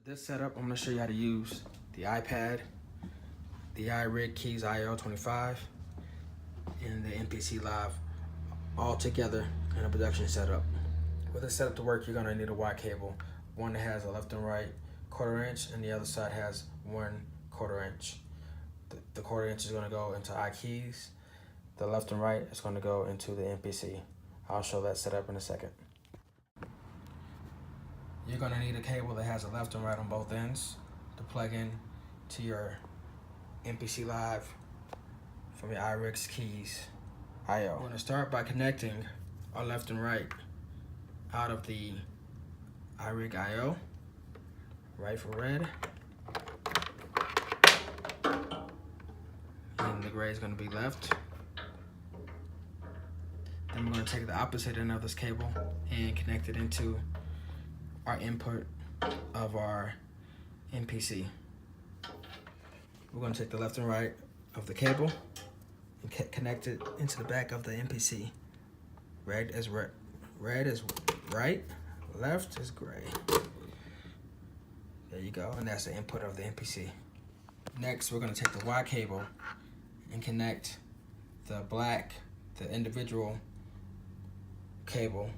this setup, I'm gonna show you how to use the iPad, the iRig keys IO25, and the Mpclive all together in a production setup. For this setup to work, you're gonna need a wide cable, one that has a left and right 1/4 inch, and the other side has 1/4 inch. The 1/4 inch is gonna go into iKeys. The left and right is gonna go into the MPC. I'll show that setup in a second. You're gonna need a cable that has a left and right on both ends to plug in to your Mpclive from your iRig's keys IO. We're gonna start by connecting our left and right out of the iRig IO. Right for red, and the gray is gonna be left. Then we're gonna take the opposite end of this cable and connect it into our input of our MPC. We're going to take the left and right of the cable and connect it into the back of the MPC. Red is right, left is gray. There you go, and that's the input of the MPC. Next, we're going to take the Y cable and connect the individual cable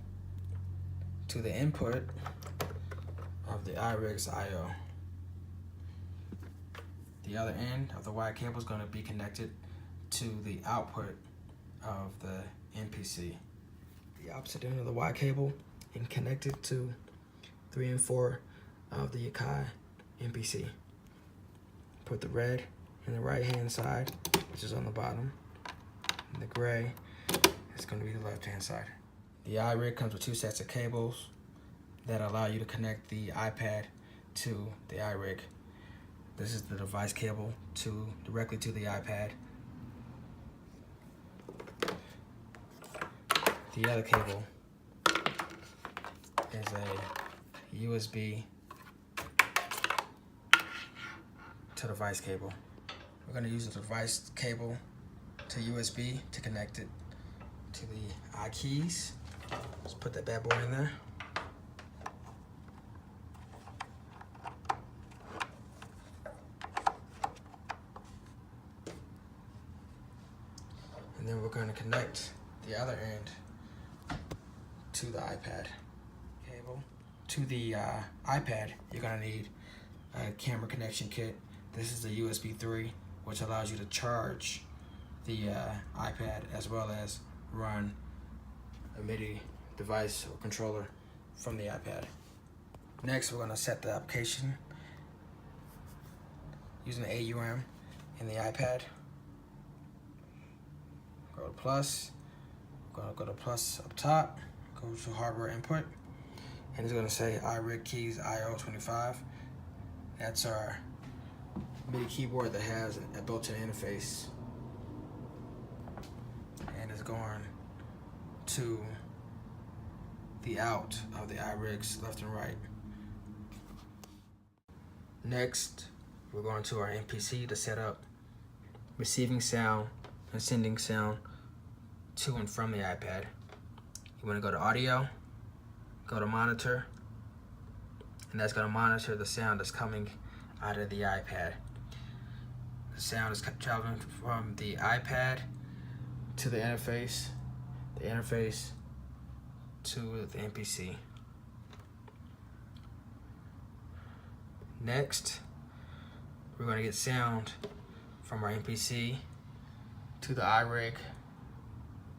to the input of the iRig's IO. The other end of the Y cable is going to be connected to the output of the MPC. The opposite end of the Y cable and connect it to 3 and 4 of the Akai MPC. Put the red in the right hand side, which is on the bottom, and the gray is going to be the left hand side. The iRig comes with 2 sets of cables that allow you to connect the iPad to the iRig. This is the device cable directly to the iPad. The other cable is a USB to device cable. We're going to use the device cable to USB to connect it to the iKeys. Let's put that bad boy in there. And then we're going to connect the other end to the iPad cable. To the iPad, you're going to need a camera connection kit. This is the USB 3, which allows you to charge the iPad as well as run a MIDI device or controller from the iPad. Next, we're going to set the application using the AUM in the iPad. Go to plus. We're going to go to plus up top. Go to hardware input, and it's going to say iRig keys IO25. That's our MIDI keyboard that has a built-in interface, and it's going to the out of the iRig's left and right. Next, we're going to our MPC to set up receiving sound and sending sound to and from the iPad. You want to go to audio, go to monitor, and that's going to monitor the sound that's coming out of the iPad. The sound is traveling from the iPad to the interface to the MPC. Next, we're going to get sound from our MPC to the iRig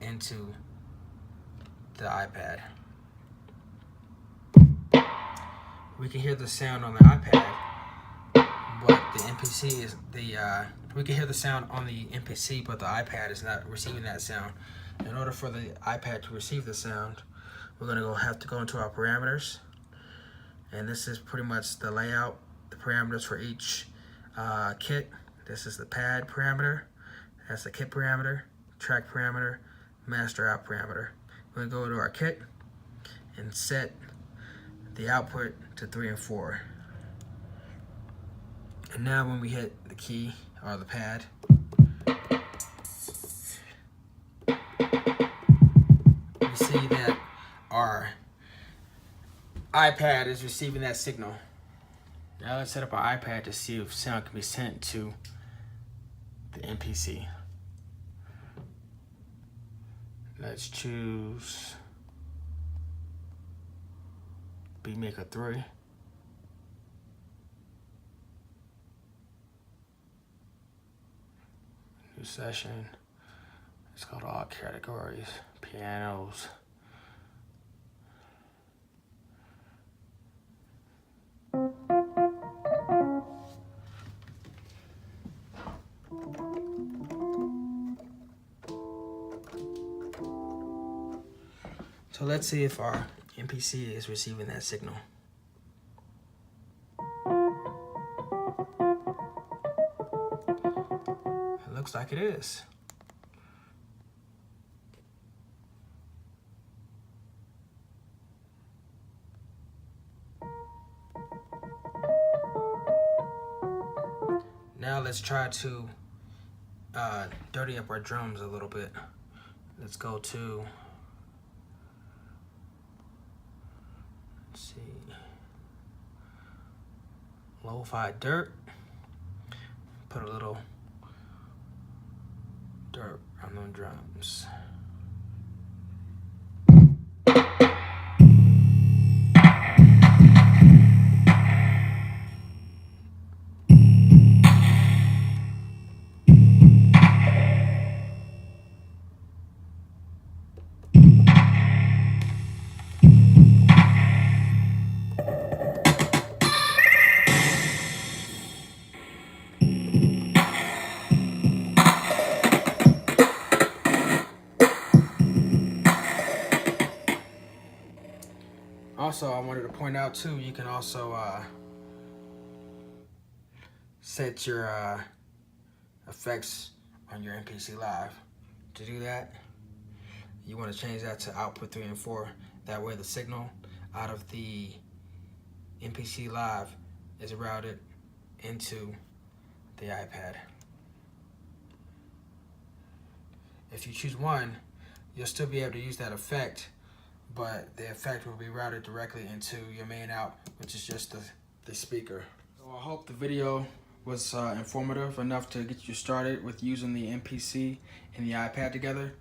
into the iPad. We can hear the sound on the iPad, but the MPC is we can hear the sound on the MPC, but the iPad is not receiving that sound. In order for the iPad to receive the sound, we're gonna have to go into our parameters, and this is pretty much the layout, the parameters for each kit. This is the pad parameter, that's the kit parameter, track parameter, master out parameter. We're gonna go to our kit and set the output to 3 and 4. And now when we hit the key or the pad, we see that our iPad is receiving that signal. Now let's set up our iPad to see if sound can be sent to the MPC. Let's choose Beatmaker 3. New session. It's called all categories, pianos. So let's see if our MPC is receiving that signal. It looks like it is. Now let's try to dirty up our drums a little bit. Let's go to, let's see, lo-fi dirt. Put a little dirt on them drums. Also, I wanted to point out too, you can also set your effects on your MPC Live. To do that, you want to change that to output 3 and 4. That way the signal out of the MPC Live is routed into the iPad. If you choose one, you'll still be able to use that effect, but the effect will be routed directly into your main out, which is just the speaker. So I hope the video was informative enough to get you started with using the MPC and the iPad together.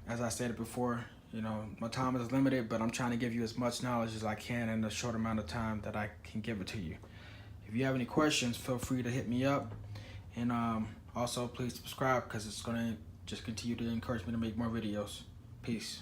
As I stated before, you know, my time is limited, but I'm trying to give you as much knowledge as I can in a short amount of time that I can give it to you. If you have any questions, feel free to hit me up. And also please subscribe, because it's going to just continue to encourage me to make more videos. Peace.